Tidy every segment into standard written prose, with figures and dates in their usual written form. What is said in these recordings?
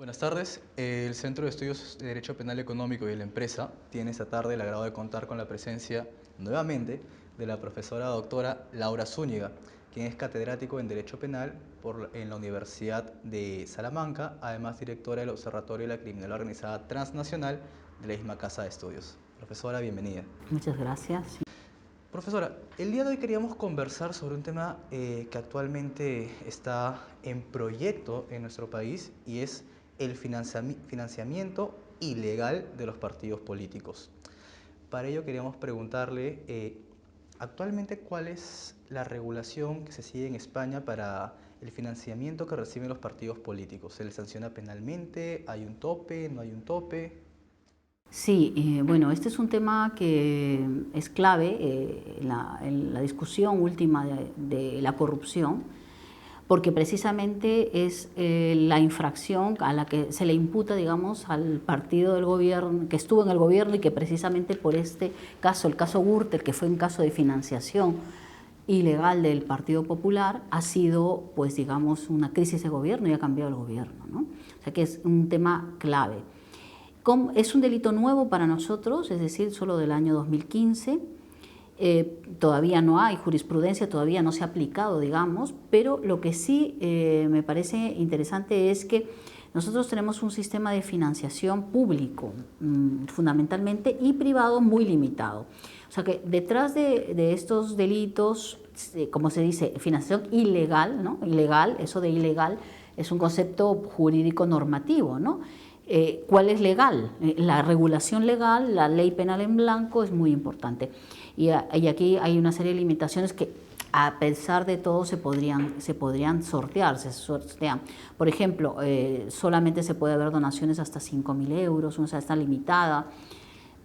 Buenas tardes. El Centro de Estudios de Derecho Penal Económico y la Empresa tiene esta tarde el agrado de contar con la presencia, nuevamente, de la profesora doctora Laura Zúñiga, quien es catedrático en Derecho Penal en la Universidad de Salamanca, además directora del Observatorio de la Criminalidad Organizada Transnacional de la misma Casa de Estudios. Profesora, bienvenida. Muchas gracias. Profesora, el día de hoy queríamos conversar sobre un tema que actualmente está en proyecto en nuestro país y es el financiamiento ilegal de los partidos políticos. Para ello queríamos preguntarle, actualmente, ¿cuál es la regulación que se sigue en España para el financiamiento que reciben los partidos políticos? ¿Se les sanciona penalmente? ¿Hay un tope? ¿No hay un tope? Sí, bueno, este es un tema que es clave en la discusión última de la corrupción, porque precisamente es la infracción a la que se le imputa, digamos, al partido del gobierno, que estuvo en el gobierno y que precisamente por este caso, el caso Gürtel, que fue un caso de financiación ilegal del Partido Popular, ha sido, pues digamos, una crisis de gobierno y ha cambiado el gobierno, ¿no? O sea que es un tema clave. Es un delito nuevo para nosotros, es decir, solo del año 2015. Todavía no hay jurisprudencia, todavía no se ha aplicado, digamos, pero lo que sí me parece interesante es que nosotros tenemos un sistema de financiación público, fundamentalmente, y privado muy limitado. O sea que detrás de estos delitos, como se dice, financiación ilegal, ¿no? Ilegal, eso de ilegal es un concepto jurídico normativo, ¿no? ¿Cuál es legal? La regulación legal, la ley penal en blanco es muy importante. Y aquí hay una serie de limitaciones que, a pesar de todo, se podrían sortear. Por ejemplo, solamente se puede haber donaciones hasta 5.000 euros, o sea, está limitada.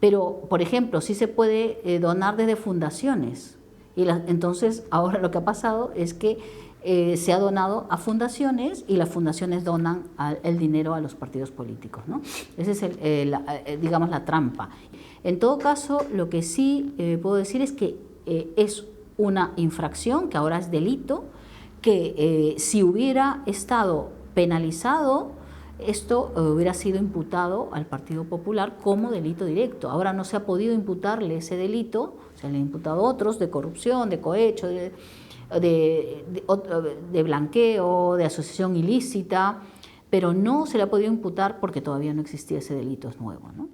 Pero, por ejemplo, sí se puede donar desde fundaciones. Entonces, ahora lo que ha pasado es que se ha donado a fundaciones y las fundaciones donan el dinero a los partidos políticos, ¿no? Esa es, digamos, la trampa. En todo caso, lo que sí puedo decir es que es una infracción, que ahora es delito, que si hubiera estado penalizado, esto hubiera sido imputado al Partido Popular como delito directo. Ahora no se ha podido imputarle ese delito, se le ha imputado otros de corrupción, de cohecho, de blanqueo, de asociación ilícita, pero no se le ha podido imputar porque todavía no existía ese delito, es nuevo, ¿no?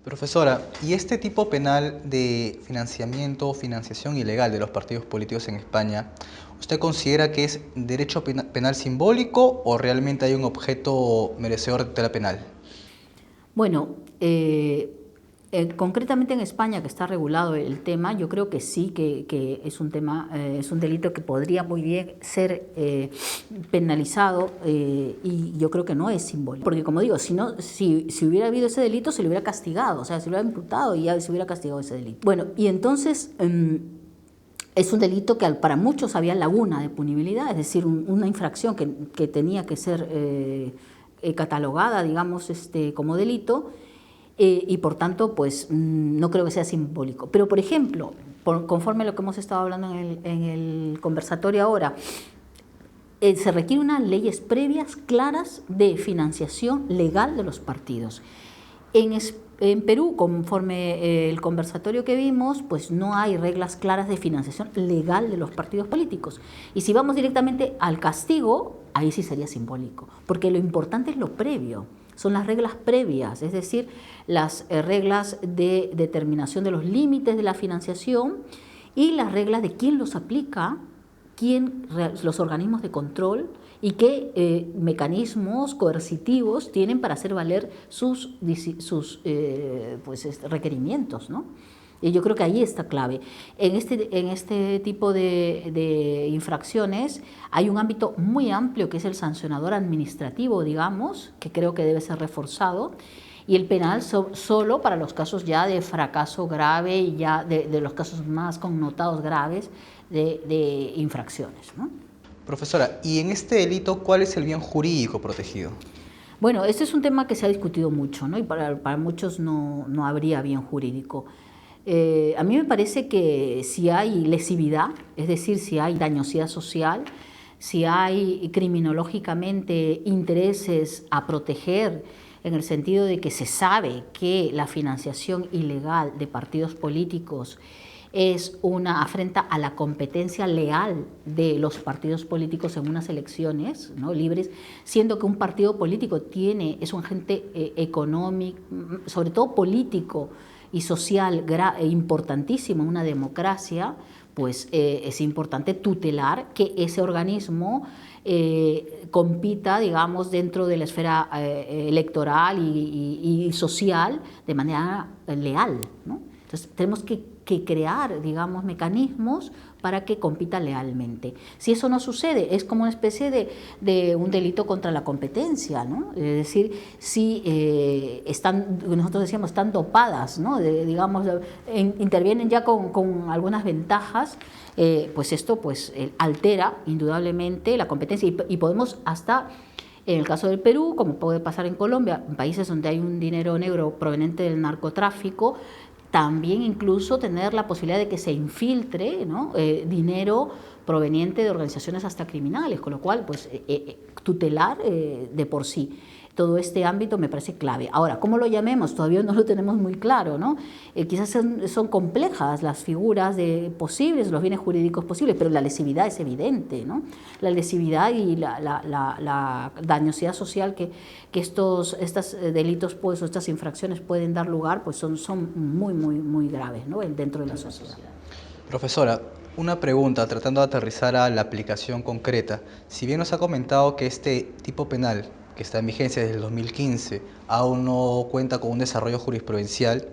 Profesora, ¿y este tipo penal de financiamiento o financiación ilegal de los partidos políticos en España, usted considera que es derecho penal simbólico o realmente hay un objeto merecedor de tutela penal? Bueno, concretamente en España, que está regulado el tema, yo creo que sí, que es un tema, es un delito que podría muy bien ser penalizado, y yo creo que no es simbólico. Porque, como digo, si hubiera habido ese delito, se le hubiera castigado, o sea, se le hubiera imputado y ya se hubiera castigado ese delito. Bueno, y entonces es un delito que para muchos había laguna de punibilidad, es decir, una infracción que tenía que ser catalogada, digamos, como delito, y por tanto, pues no creo que sea simbólico. Pero, por ejemplo, conforme a lo que hemos estado hablando en el conversatorio ahora, se requieren unas leyes previas claras de financiación legal de los partidos. En Perú, conforme el conversatorio que vimos, pues no hay reglas claras de financiación legal de los partidos políticos. Y si vamos directamente al castigo, ahí sí sería simbólico, porque lo importante es lo previo, son las reglas previas, es decir, las reglas de determinación de los límites de la financiación y las reglas de quién los aplica, los organismos de control y qué mecanismos coercitivos tienen para hacer valer sus requerimientos, ¿no? Y yo creo que ahí está clave. En este tipo de infracciones hay un ámbito muy amplio que es el sancionador administrativo, digamos, que creo que debe ser reforzado, y el penal solo para los casos ya de fracaso grave y ya de los casos más connotados graves de infracciones, ¿no? Profesora, ¿y en este delito cuál es el bien jurídico protegido? Bueno, este es un tema que se ha discutido mucho, ¿no? Y para muchos no habría bien jurídico. A mí me parece que si hay lesividad, es decir, si hay dañosidad social, si hay criminológicamente intereses a proteger, en el sentido de que se sabe que la financiación ilegal de partidos políticos es una afrenta a la competencia leal de los partidos políticos en unas elecciones, ¿no?, libres, siendo que un partido político es un agente económico, sobre todo político y social importantísimo en una democracia. Pues es importante tutelar que ese organismo compita, digamos, dentro de la esfera electoral y social de manera leal, ¿no? Entonces tenemos que crear, digamos, mecanismos para que compita lealmente. Si eso no sucede, es como una especie de un delito contra la competencia, ¿no? Es decir, si nosotros decíamos, están dopadas, ¿no? Digamos, intervienen ya con algunas ventajas, pues esto pues altera indudablemente la competencia y podemos hasta, en el caso del Perú, como puede pasar en Colombia, en países donde hay un dinero negro proveniente del narcotráfico, también incluso tener la posibilidad de que se infiltre, ¿no?, dinero proveniente de organizaciones hasta criminales, con lo cual pues tutelar de por sí todo este ámbito me parece clave. Ahora, ¿cómo lo llamemos? Todavía no lo tenemos muy claro, ¿no? Quizás son complejas las figuras posibles, los bienes jurídicos posibles, pero la lesividad es evidente, ¿no? La lesividad y la dañosidad social que estos delitos, pues, o estas infracciones pueden dar lugar, pues son muy graves, ¿no?, dentro de la sociedad. Profesora, una pregunta tratando de aterrizar a la aplicación concreta. Si bien nos ha comentado que este tipo penal, que está en vigencia desde el 2015, aún no cuenta con un desarrollo jurisprudencial,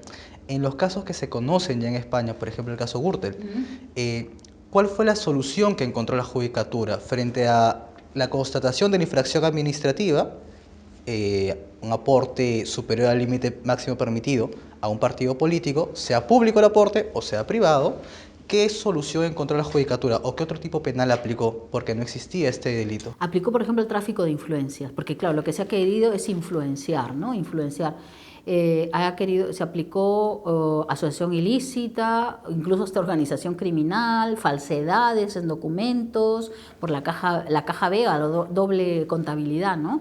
en los casos que se conocen ya en España, por ejemplo el caso Gürtel, ¿cuál fue la solución que encontró la Judicatura frente a la constatación de la infracción administrativa, un aporte superior al límite máximo permitido a un partido político, sea público el aporte o sea privado? ¿Qué solución encontró la Judicatura o qué otro tipo penal aplicó? Porque no existía este delito. Aplicó, por ejemplo, el tráfico de influencias, porque claro, lo que se ha querido es influenciar, ¿no? Influenciar. Se aplicó asociación ilícita, incluso hasta organización criminal, falsedades en documentos, por la caja B, la doble contabilidad, ¿no?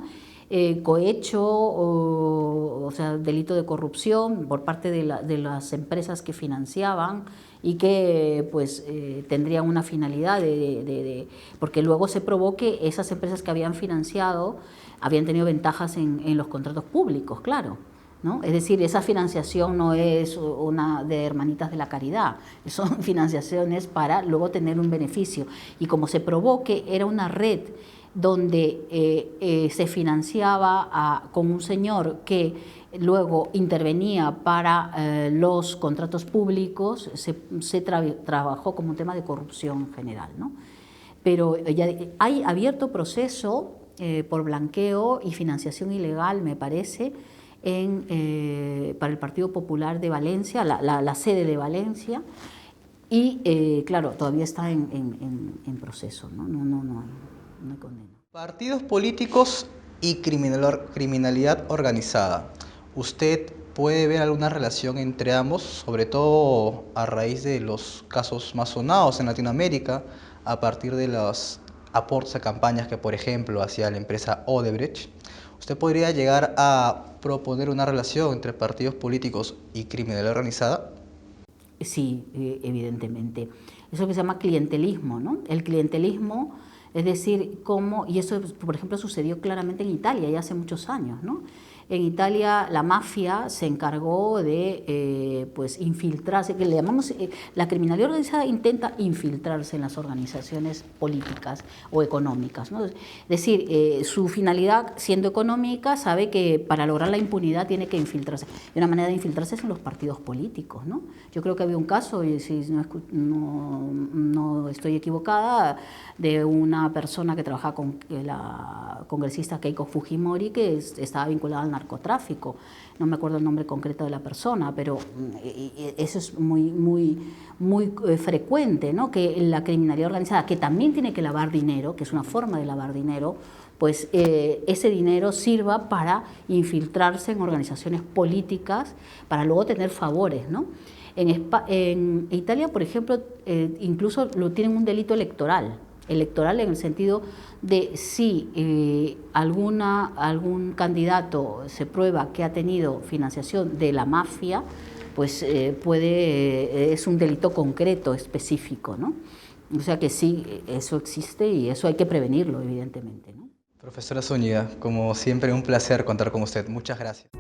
Cohecho, o sea, delito de corrupción por parte de las empresas que financiaban y que pues tendrían una finalidad porque luego se probó que esas empresas que habían financiado habían tenido ventajas en los contratos públicos, claro, ¿no? Es decir, esa financiación no es una de hermanitas de la caridad, son financiaciones para luego tener un beneficio. Y como se probó que era una red donde se financiaba con un señor que luego intervenía para los contratos públicos, se trabajó como un tema de corrupción en general, ¿no? Pero ya hay abierto proceso por blanqueo y financiación ilegal, me parece, para el Partido Popular de Valencia, la sede de Valencia, y claro, todavía está en proceso, ¿no? No hay condena. Partidos políticos y criminalidad organizada. ¿Usted puede ver alguna relación entre ambos, sobre todo a raíz de los casos más sonados en Latinoamérica, a partir de los aportes a campañas que, por ejemplo, hacía la empresa Odebrecht? ¿Usted podría llegar a proponer una relación entre partidos políticos y criminalidad organizada? Sí, evidentemente. Eso que se llama clientelismo, ¿no? El clientelismo, es decir, y eso, por ejemplo, sucedió claramente en Italia ya hace muchos años, ¿no? En Italia la mafia se encargó de pues infiltrarse, que le llamamos, la criminalidad organizada intenta infiltrarse en las organizaciones políticas o económicas, ¿no? Es decir, su finalidad, siendo económica, sabe que para lograr la impunidad tiene que infiltrarse. Y una manera de infiltrarse es en los partidos políticos, ¿no? Yo creo que había un caso, y si no estoy equivocada, de una persona que trabajaba con la congresista Keiko Fujimori, que estaba vinculada al narcotráfico. No me acuerdo el nombre concreto de la persona, pero eso es muy frecuente, ¿no? Que la criminalidad organizada, que también tiene que lavar dinero, que es una forma de lavar dinero, pues ese dinero sirva para infiltrarse en organizaciones políticas para luego tener favores, ¿no? En Italia, por ejemplo, incluso tienen un delito electoral. electoral en el sentido de si algún candidato se prueba que ha tenido financiación de la mafia, pues es un delito concreto, específico, ¿no? O sea que sí, eso existe y eso hay que prevenirlo, evidentemente, ¿no? Profesora Zúñiga, como siempre, un placer contar con usted. Muchas gracias.